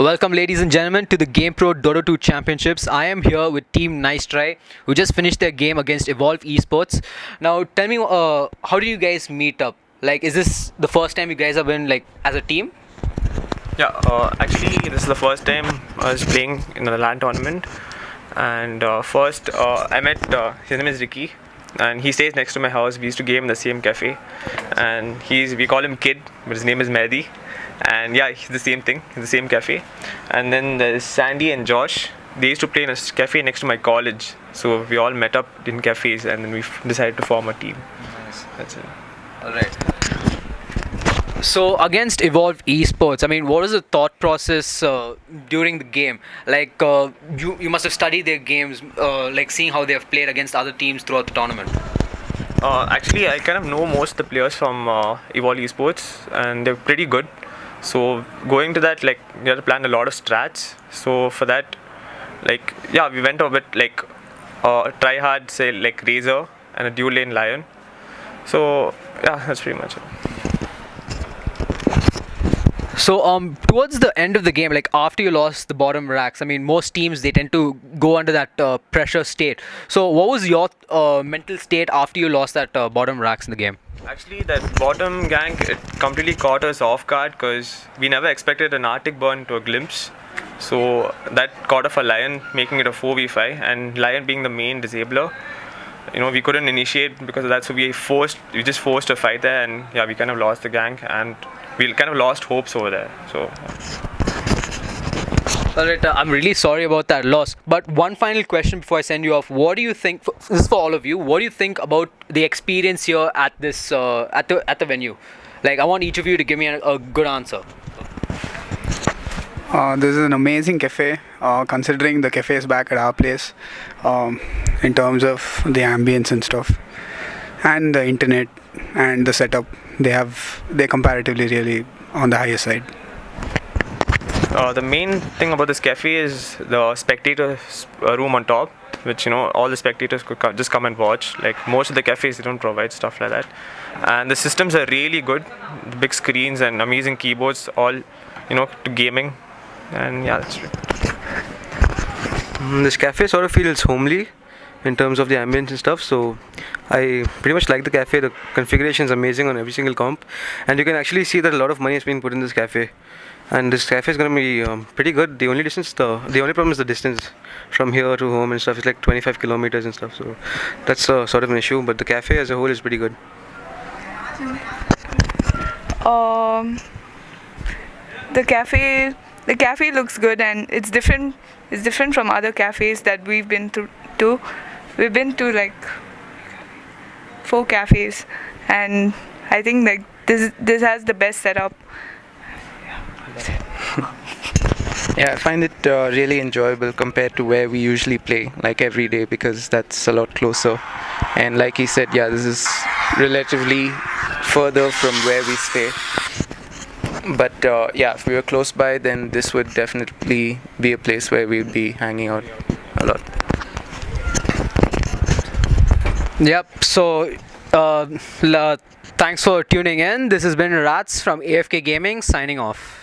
Welcome, ladies and gentlemen, to the GamePro Dota 2 Championships. I am here with Team Nicetry, who just finished their game against Evolve Esports. Now, tell me, how did you guys meet up? Like, is this the first time you guys have been like as a team? Yeah, actually, this is the first time I was playing in a LAN tournament. And first, I met his name is Ricky, and he stays next to my house. We used to game in the same cafe, and we call him Kid, but his name is Mehdi. And yeah, he's the same thing, the same cafe. And then there's Sandy and Josh. They used to play in a cafe next to my college, so we all met up in cafes, and then we decided to form a team. Nice. That's it. All right. So against Evolve Esports, I mean, what was the thought process during the game? Like, you must have studied their games, like seeing how they have played against other teams throughout the tournament. Actually, I kind of know most of the players from Evolve Esports, and they're pretty good. So going to that, like, we had to plan a lot of strats. So for that, like, yeah, we went a bit like try hard, say like Razor and a dual lane Lion. So yeah, that's pretty much it. So towards the end of the game, like after you lost the bottom racks, I mean, most teams they tend to go under that pressure state. So what was your mental state after you lost that bottom racks in the game? Actually, that bottom gank, it completely caught us off guard because we never expected an Arctic burn to a glimpse. So that caught off a Lion, making it a 4v5, and Lion being the main disabler. You know, we couldn't initiate because of that, so we just forced a fight there, and yeah, we kind of lost the gank, and we kind of lost hopes over there. So Alright, I'm really sorry about that loss. But one final question before I send you off. What do you think? This is for all of you. What do you think about the experience here at this at the venue? Like, I want each of you to give me a good answer. This is an amazing cafe, considering the cafe is back at our place, in terms of the ambience and stuff, and the internet and the setup. They're comparatively really on the higher side. The main thing about this cafe is the spectator room on top, which, you know, all the spectators could just come and watch. Like most of the cafes, they don't provide stuff like that. And the systems are really good, the big screens and amazing keyboards, all, you know, to gaming. And yeah, that's it. This cafe sort of feels homely in terms of the ambience and stuff, so I pretty much like the cafe. The configuration is amazing on every single comp, and you can actually see that a lot of money is being put in this cafe. And this cafe is going to be pretty good. The only problem is the distance from here to home and stuff. It's like 25 kilometers and stuff, so that's sort of an issue, but the cafe as a whole is pretty good. The cafe looks good, and it's different from other cafes that we've been to. We've been to like 4 cafes, and I think like this has the best setup. Yeah, I find it really enjoyable compared to where we usually play, like every day, because that's a lot closer. And like he said, yeah, this is relatively further from where we stay. But yeah, if we were close by, then this would definitely be a place where we'd be hanging out a lot. Yep. So thanks for tuning in. This has been Rats from AFK Gaming signing off.